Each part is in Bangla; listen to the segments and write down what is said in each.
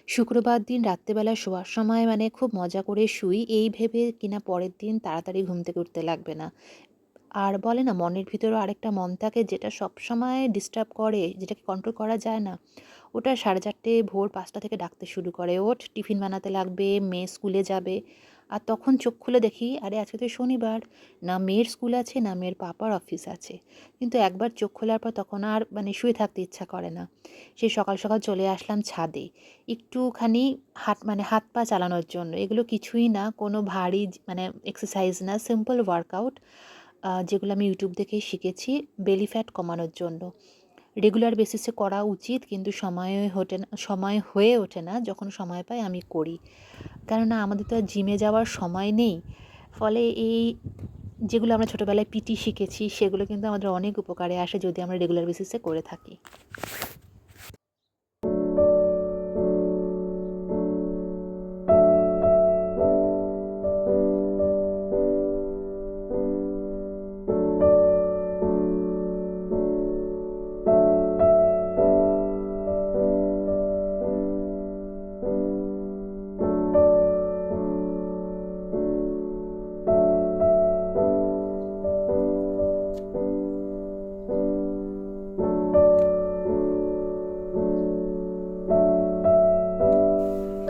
শুক্রবার দিন রাত্রেবেলা শোয়ার সময় মানে খুব মজা করে শুই এই ভেবে কিনা পরের দিন তাড়াতাড়ি ঘুম থেকে উঠতে লাগবে না। আর বলে না মনের ভিতরেও আরেকটা মন থাকে যেটা সবসময় ডিস্টার্ব করে, যেটাকে কন্ট্রোল করা যায় না। ওটা 4:30 ভোর 5টা থেকে ডাকতে শুরু করে, ওঠ টিফিন বানাতে লাগবে, মেয়ে স্কুলে যাবে। আর তখন চোখ খুলে দেখি আরে আজকে তো শনিবার, না মেয়ের স্কুল আছে না মেয়ের পাপার অফিস আছে। কিন্তু একবার চোখ খোলার পর তখন আর মানে শুয়ে থাকতে ইচ্ছা করে না। সেই সকাল সকাল চলে আসলাম ছাদে একটুখানি হাত পা চালানোর জন্য। এগুলো কিছুই না, কোনো ভারী মানে এক্সারসাইজ না, সিম্পল ওয়ার্কআউট, যেগুলো আমি ইউটিউব দেখেই শিখেছি বেলি ফ্যাট কমানোর জন্য। রেগুলার বেসিসে করা উচিত, কিন্তু সময় হয়ে ওঠে না। যখন সময় পাই আমি করি, কেননা আমাদের তো আর জিমে যাওয়ার সময় নেই। ফলে এই যেগুলো আমরা ছোটোবেলায় পিটি শিখেছি সেগুলো কিন্তু আমাদের অনেক উপকারে আসে যদি আমরা রেগুলার বেসিসে করে থাকি।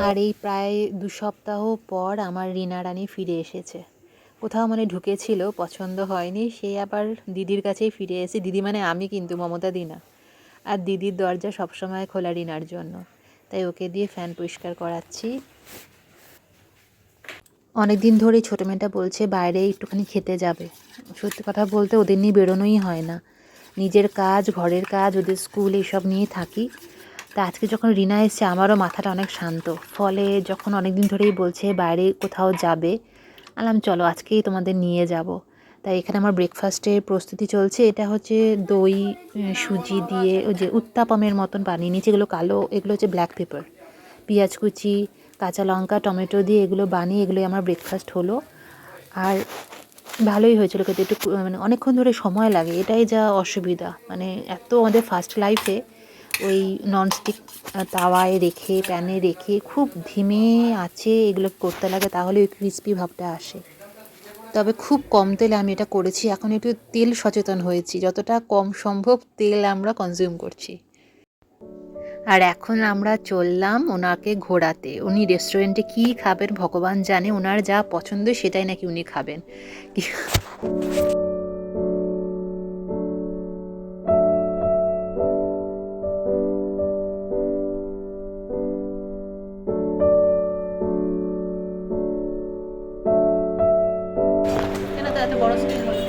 আর এই প্রায় 2 সপ্তাহ পর আমার রিনা রানী ফিরে এসেছে। কোথাও মানে ঢুকেছিল, পছন্দ হয়নি, সে আবার দিদির কাছেই ফিরে এসে, দিদি মানে আমি কিন্তু, মমতা দি না। আর দিদির দরজা সবসময় খোলা রিনার জন্য, তাই ওকে দিয়ে ফ্যান পরিষ্কার করাচ্ছি। অনেক দিন ধরেই ছোটো মেয়েটা বলছে বাইরে একটুখানি খেতে যাবে। সত্যি কথা বলতে ওদের নিয়ে বেরোনোই হয় না, নিজের কাজ, ঘরের কাজ, ওদের স্কুল, এইসব নিয়ে থাকি। তা আজকে যখন রিনা এসছে আমারও মাথাটা অনেক শান্ত। ফলে যখন অনেক দিন ধরেই বলছে বাইরে কোথাও যাবে, আলাম চলো আজকেই তোমাদের নিয়ে যাব। তাই এখানে আমার ব্রেকফাস্টের প্রস্তুতি চলছে। এটা হচ্ছে দই, সুজি দিয়ে ওই যে উত্তাপমের মতন বানিয়ে নিয়েছি। এগুলো কালো, এগুলো হচ্ছে ব্ল্যাক পেপার, পেঁয়াজ কুচি, কাঁচা লঙ্কা, টমেটো দিয়ে এগুলো বানিয়ে এগুলোই আমার ব্রেকফাস্ট হলো। আর ভালোই হয়েছিল খেতে, একটু মানে অনেকক্ষণ ধরে সময় লাগে, এটাই যা অসুবিধা। মানে এত আমাদের ফার্স্ট লাইফে ওই ননস্টিক তাওয়ায় রেখে, প্যানে রেখে খুব ধিমে আঁচে এগুলো করতে লাগে, তাহলে ওই ক্রিস্পি ভাবটা আসে। তবে খুব কম তেলে আমি এটা করেছি। এখন একটু তেল সচেতন হয়েছি, যতটা কম সম্ভব তেল আমরা কনজিউম করছি। আর এখন আমরা চললাম ওনাকে ঘোরাতে। উনি রেস্টুরেন্টে কী খাবেন ভগবান জানে, ওনার যা পছন্দ সেটাই নাকি উনি খাবেন। কেন তো এত বড় স্ক্রিন হলো?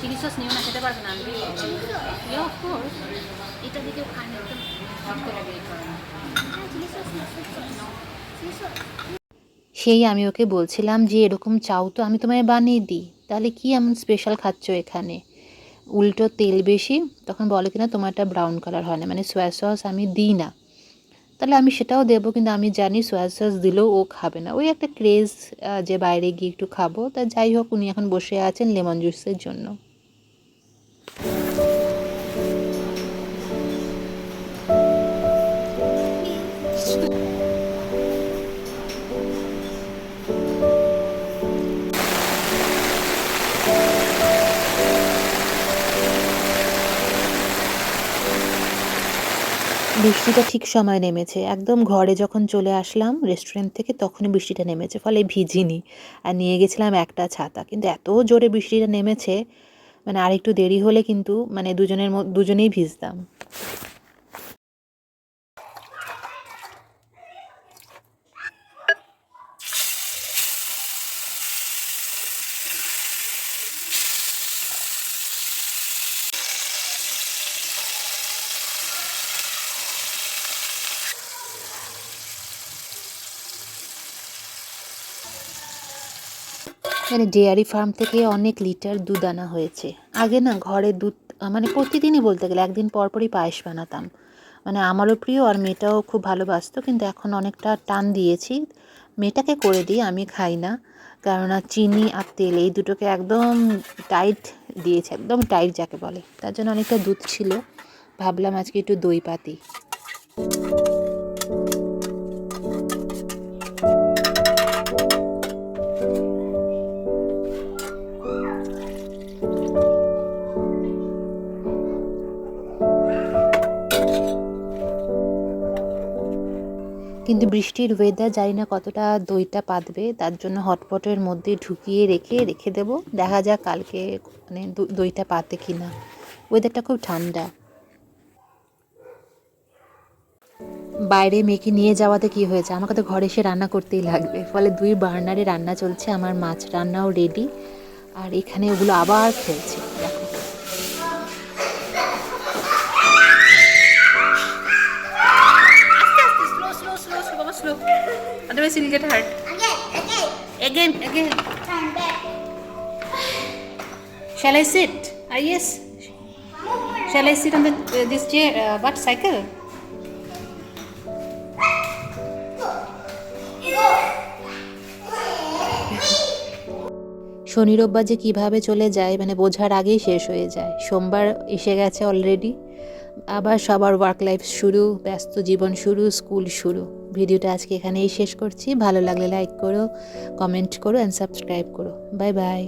চিলি সস নিও না, খেতে পারবে না আমি। অফকোর্স এটা দিকেও খানি একদম ভাবতে লাগে এই কারণে। সেই আমি ওকে বলছিলাম যে এরকম চাউ তো আমি তোমায় বানিয়ে দিই, তাহলে কি এমন স্পেশাল খাচ্ছ এখানে, উল্টো তেল বেশি। তখন বলে কিনা তোমারটা ব্রাউন কালার হয় না, মানে সোয়া সস আমি দিই না। তাহলে আমি সেটাও দেবো, কিন্তু আমি জানি সোয়া সস দিলেও ও খাবে না। ওই একটা ক্রেজ, যে বাইরে গিয়ে একটু খাবো। তা যাই হোক, উনি এখন বসে আছেন লেমন জুসের জন্য। বৃষ্টিটা ঠিক সময় নেমেছে, একদম ঘরে যখন চলে আসলাম রেস্টুরেন্ট থেকে তখনই বৃষ্টিটা নেমেছে, ফলে ভিজিনি। আর নিয়ে গেছিলাম একটা ছাতা, কিন্তু এত জোরে বৃষ্টিটা নেমেছে, মানে আরেকটু দেরি হলে কিন্তু মানে দুজনেই ভিজতাম। মানে ডেয়ারি ফার্ম থেকে অনেক লিটার দুধ আনা হয়েছে। আগে না ঘরে দুধ মানে প্রতিদিনই বলতে গেলে একদিন পর পরই পায়েস বানাতাম। মানে আমারও প্রিয়, আর মেয়েটাও খুব ভালোবাসতো, কিন্তু এখন অনেকটা টান দিয়েছি। মেয়েটাকে করে দিই, আমি খাই না, কেননা চিনি আর তেল এই দুটোকে একদম টাইট দিয়েছে, একদম টাইট যাকে বলে। তার জন্য অনেকটা দুধ ছিল, ভাবলাম আজকে একটু দই পাতি। কিন্তু বৃষ্টির ওয়েদার, জানি না কতটা দইটা পাতবে, তার জন্য হটপটের মধ্যে ঢুকিয়ে রেখে দেবো। দেখা যাক কালকে মানে দইটা পাতে কি না। ওয়েদারটা খুব ঠান্ডা। বাইরে মেয়েকে নিয়ে যাওয়াতে কি হয়েছে, আমাকে তো ঘরে এসে রান্না করতেই লাগবে, ফলে 2 বার্নারে রান্না চলছে। আমার মাছ রান্নাও রেডি, আর এখানে ওগুলো আবার খেলছে, দেখো। Slow. Otherwise you'll get hurt. Again. Turn back. Shall I sit? Yes. Shall I sit on this chair? What cycle? শনি রোববার যে কীভাবে চলে যায় মানে বোঝার আগেই শেষ হয়ে যায়। সোমবার এসে গেছে অলরেডি, আবার সবার ওয়ার্ক লাইফ শুরু, ব্যস্ত জীবন শুরু, স্কুল শুরু। ভিডিওটা আজকে এখানেই শেষ করছি। ভালো লাগলে লাইক করো, কমেন্ট করো অ্যান্ড সাবস্ক্রাইব করো। Bye bye.